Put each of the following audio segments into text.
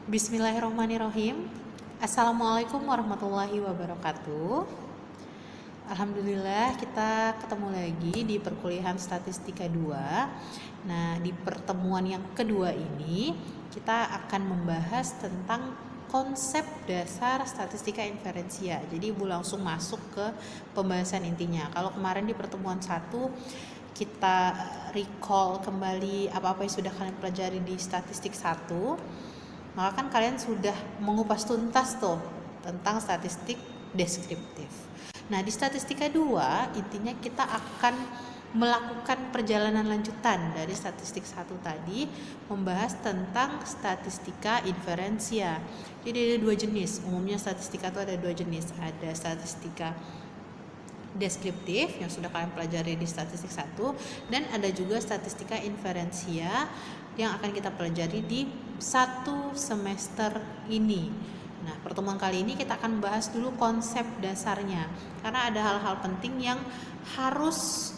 Bismillahirrahmanirrahim. Assalamualaikum warahmatullahi wabarakatuh. Alhamdulillah kita ketemu lagi di perkuliahan Statistika 2. Nah, di pertemuan yang kedua ini kita akan membahas tentang konsep dasar statistika inferensia. Jadi Ibu langsung masuk ke pembahasan intinya. Kalau kemarin di pertemuan 1 kita recall kembali apa-apa yang sudah kalian pelajari di statistik 1, maka kan kalian sudah mengupas tuntas tuh tentang statistik deskriptif. Nah, di statistika 2 intinya kita akan melakukan perjalanan lanjutan dari statistik 1 tadi, membahas tentang statistika inferensia. Jadi ada dua jenis, umumnya statistika itu ada dua jenis, ada statistika deskriptif yang sudah kalian pelajari di statistik 1, dan ada juga statistika inferensia yang akan kita pelajari di satu semester ini. Nah, pertemuan kali ini kita akan bahas dulu konsep dasarnya, karena ada hal-hal penting yang harus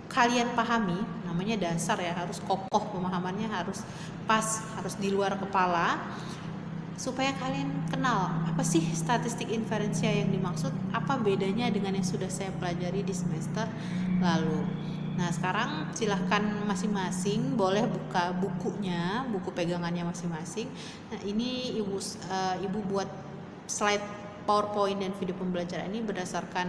kalian pahami, namanya dasar ya, harus kokoh pemahamannya, harus pas, harus di luar kepala, supaya kalian kenal apa sih statistik inferensia yang dimaksud, apa bedanya dengan yang sudah saya pelajari di semester lalu. Nah, sekarang silahkan masing-masing boleh buka bukunya, buku pegangannya masing-masing. Nah, ini ibu buat slide PowerPoint dan video pembelajaran ini berdasarkan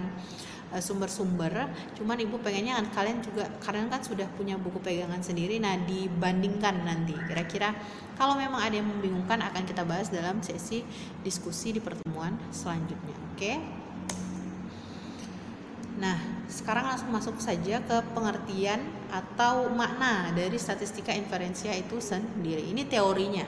sumber-sumber. Cuman ibu pengennya kan kalian juga, kalian kan sudah punya buku pegangan sendiri. Nah, dibandingkan nanti kira-kira kalau memang ada yang membingungkan akan kita bahas dalam sesi diskusi di pertemuan selanjutnya. Oke? Nah, sekarang langsung masuk saja ke pengertian atau makna dari statistika inferensia itu sendiri. Ini teorinya.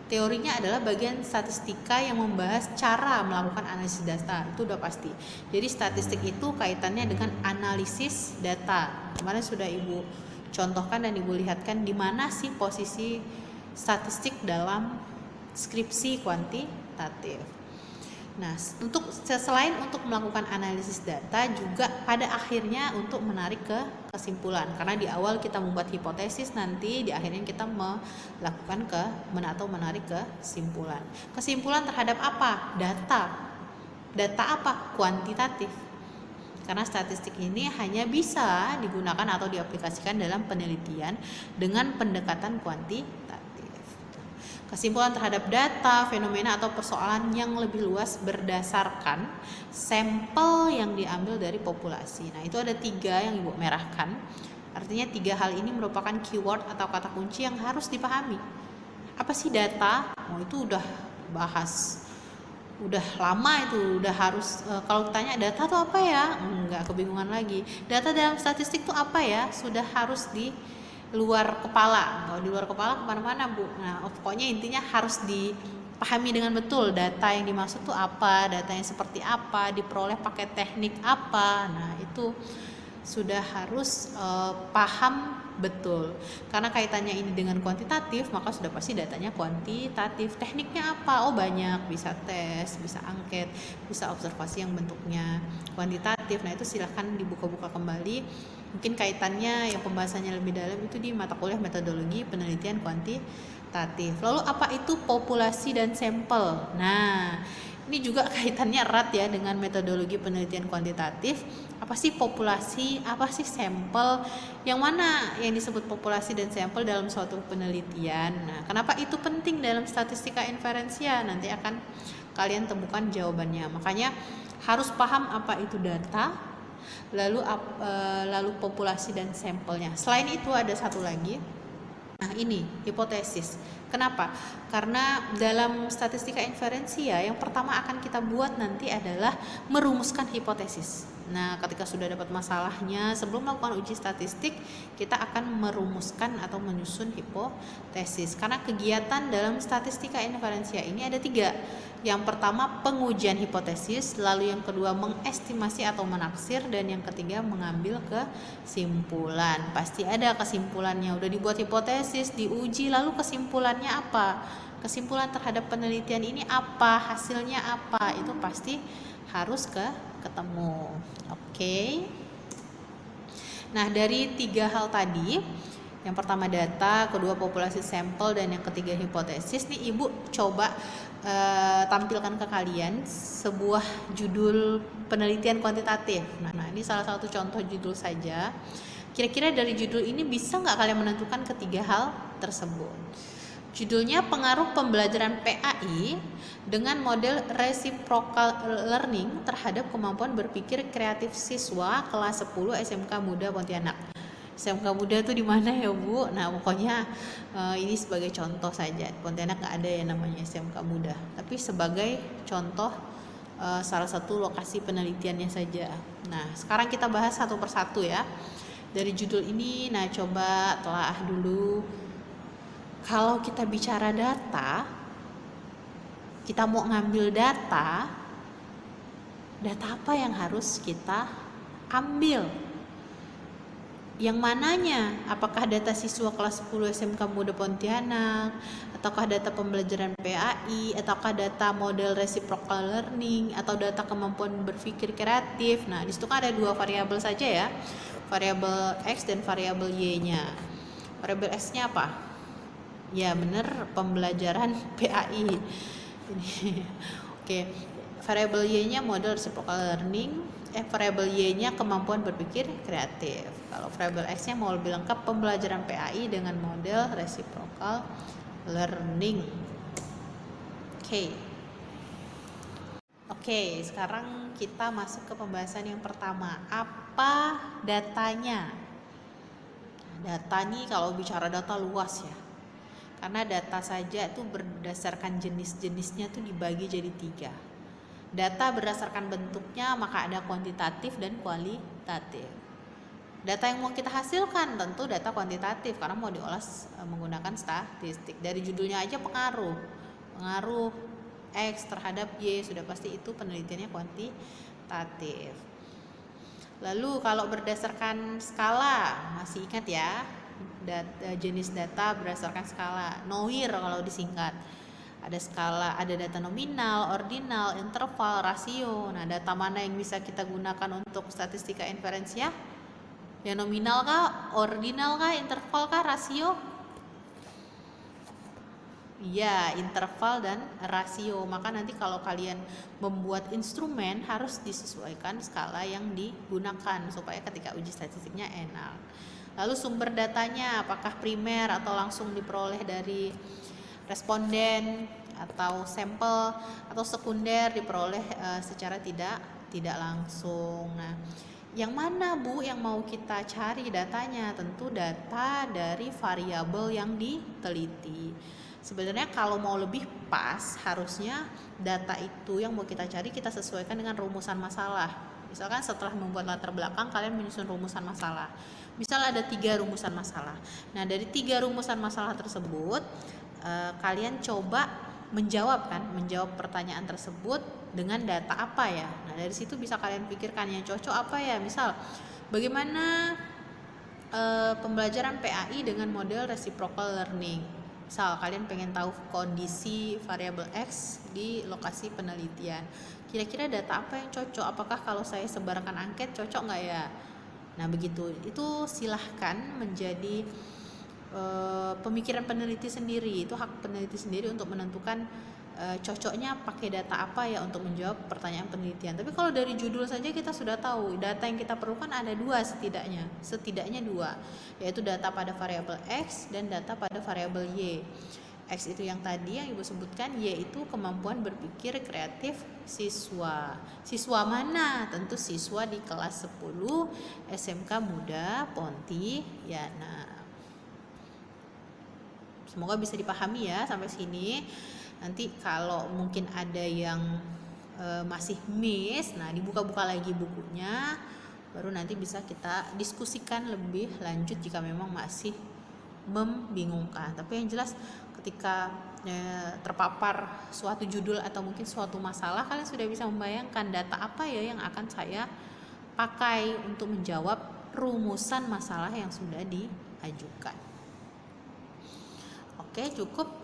Teorinya adalah bagian statistika yang membahas cara melakukan analisis data, itu udah pasti. Jadi statistik itu kaitannya dengan analisis data. Kemarin sudah Ibu contohkan dan Ibu lihatkan di mana sih posisi statistik dalam skripsi kuantitatif. Nah, selain untuk melakukan analisis data, juga pada akhirnya untuk menarik ke kesimpulan. Karena di awal kita membuat hipotesis, nanti di akhirnya kita melakukan menarik kesimpulan. Kesimpulan terhadap apa? Data. Data apa? Kuantitatif. Karena statistik ini hanya bisa digunakan atau diaplikasikan dalam penelitian dengan pendekatan kuantitatif. Kesimpulan terhadap data, fenomena atau persoalan yang lebih luas berdasarkan sampel yang diambil dari populasi. Nah, itu ada 3 yang Ibu merahkan. Artinya 3 hal ini merupakan keyword atau kata kunci yang harus dipahami. Apa sih data? Oh, itu udah bahas. Udah lama itu, udah harus kalau tanya data itu apa ya? Enggak kebingungan lagi. Data dalam statistik itu apa ya? Sudah harus di luar kepala. Kalau di luar kepala kemana-mana, Bu. Nah, pokoknya intinya harus dipahami dengan betul data yang dimaksud tuh apa, data yang seperti apa, diperoleh pakai teknik apa. Nah, itu sudah harus paham betul. Karena kaitannya ini dengan kuantitatif, maka sudah pasti datanya kuantitatif. Tekniknya apa? Oh, banyak, bisa tes, bisa angket, bisa observasi yang bentuknya kuantitatif. Nah, itu silahkan dibuka-buka kembali. Mungkin kaitannya yang pembahasannya lebih dalam itu di mata kuliah metodologi penelitian kuantitatif. Lalu apa itu populasi dan sampel? Nah, ini juga kaitannya erat ya dengan metodologi penelitian kuantitatif. Apa sih populasi? Apa sih sampel? Yang mana yang disebut populasi dan sampel dalam suatu penelitian? Nah, kenapa itu penting dalam statistika inferensia? Nanti akan kalian temukan jawabannya. Makanya harus paham apa itu data, lalu populasi dan sampelnya. Selain itu ada satu lagi. Nah, ini hipotesis. Kenapa? Karena dalam statistika inferensia yang pertama akan kita buat nanti adalah merumuskan hipotesis. Nah, ketika sudah dapat masalahnya, sebelum melakukan uji statistik, kita akan merumuskan atau menyusun hipotesis. Karena kegiatan dalam statistika inferensia ini ada 3. Yang pertama pengujian hipotesis, lalu yang kedua mengestimasi atau menaksir, dan yang ketiga mengambil kesimpulan. Pasti ada kesimpulannya, udah dibuat hipotesis, diuji, lalu kesimpulannya apa? Kesimpulan terhadap penelitian ini apa? Hasilnya apa? Itu pasti harus ketemu. Oke. Nah, dari 3 hal tadi Yang pertama data, kedua populasi sampel, dan yang ketiga hipotesis. Nih Ibu coba tampilkan ke kalian sebuah judul penelitian kuantitatif. Nah, ini salah satu contoh judul saja. Kira-kira dari judul ini bisa nggak kalian menentukan ketiga hal tersebut? Judulnya pengaruh pembelajaran PAI dengan model reciprocal learning terhadap kemampuan berpikir kreatif siswa kelas 10 SMK Muda Pontianak. SMK Muda tuh di mana ya Bu? Nah pokoknya ini sebagai contoh saja. Pontianak nggak ada yang namanya SMK Muda, tapi sebagai contoh salah satu lokasi penelitiannya saja. Nah sekarang kita bahas satu persatu ya. Dari judul ini, nah coba telah dulu. Kalau kita bicara data, kita mau ngambil data apa yang harus kita ambil? Yang mananya? Apakah data siswa kelas 10 SMK Muda Pontianak, ataukah data pembelajaran PAI, ataukah data model reciprocal learning, atau data kemampuan berpikir kreatif? Nah, di situ kan ada dua variabel saja ya, variabel X dan variabel Y-nya. Variabel X-nya apa? Ya bener, pembelajaran PAI. Oke, variabel Y-nya model reciprocal learning, variabel Y-nya kemampuan berpikir kreatif. Kalau variabel X-nya mau lebih lengkap, pembelajaran PAI dengan model reciprocal learning. Oke, sekarang kita masuk ke pembahasan yang pertama. Apa datanya? Data nih, kalau bicara data luas ya. Karena data saja itu berdasarkan jenis-jenisnya tuh dibagi jadi 3. Data berdasarkan bentuknya, maka ada kuantitatif dan kualitatif. Data yang mau kita hasilkan tentu data kuantitatif karena mau diolah menggunakan statistik. Dari judulnya aja pengaruh X terhadap Y, sudah pasti itu penelitiannya kuantitatif. Lalu kalau berdasarkan skala, masih ingat ya, jenis data berdasarkan skala, NOIR kalau disingkat. Ada skala, ada data nominal, ordinal, interval, rasio. Nah, data mana yang bisa kita gunakan untuk statistika inferensia? Yang nominal kah, ordinal kah, interval kah, rasio? Iya, interval dan rasio. Maka nanti kalau kalian membuat instrumen harus disesuaikan skala yang digunakan supaya ketika uji statistiknya enak. Lalu sumber datanya apakah primer atau langsung diperoleh dari responden atau sampel, atau sekunder diperoleh secara tidak langsung. Nah, yang mana Bu yang mau kita cari datanya? Tentu data dari variabel yang diteliti. Sebenarnya kalau mau lebih pas, harusnya data itu yang mau kita cari kita sesuaikan dengan rumusan masalah. Misalkan setelah membuat latar belakang, kalian menyusun rumusan masalah. Misal ada 3 rumusan masalah. Nah, dari 3 rumusan masalah tersebut, kalian coba menjawab pertanyaan tersebut dengan data apa ya. Nah, dari situ bisa kalian pikirkan yang cocok apa ya. Misal, bagaimana pembelajaran PAI dengan model reciprocal learning. Misal kalian pengen tahu kondisi variabel X di lokasi penelitian. Kira-kira data apa yang cocok? Apakah kalau saya sebarkan angket cocok nggak ya? Nah, begitu. Itu silahkan menjadi pemikiran peneliti sendiri. Itu hak peneliti sendiri untuk menentukan cocoknya pakai data apa ya untuk menjawab pertanyaan penelitian. Tapi kalau dari judul saja kita sudah tahu data yang kita perlukan ada 2 setidaknya 2, yaitu data pada variabel X dan data pada variabel Y. X itu yang tadi yang Ibu sebutkan, Y itu kemampuan berpikir kreatif siswa. Siswa mana? Tentu siswa di kelas 10 SMK Muda Pontianak. Semoga bisa dipahami ya sampai sini. Nanti kalau mungkin ada yang masih miss, nah dibuka-buka lagi bukunya, baru nanti bisa kita diskusikan lebih lanjut jika memang masih membingungkan. Tapi yang jelas ketika terpapar suatu judul atau mungkin suatu masalah, kalian sudah bisa membayangkan data apa ya yang akan saya pakai untuk menjawab rumusan masalah yang sudah diajukan. Oke, cukup.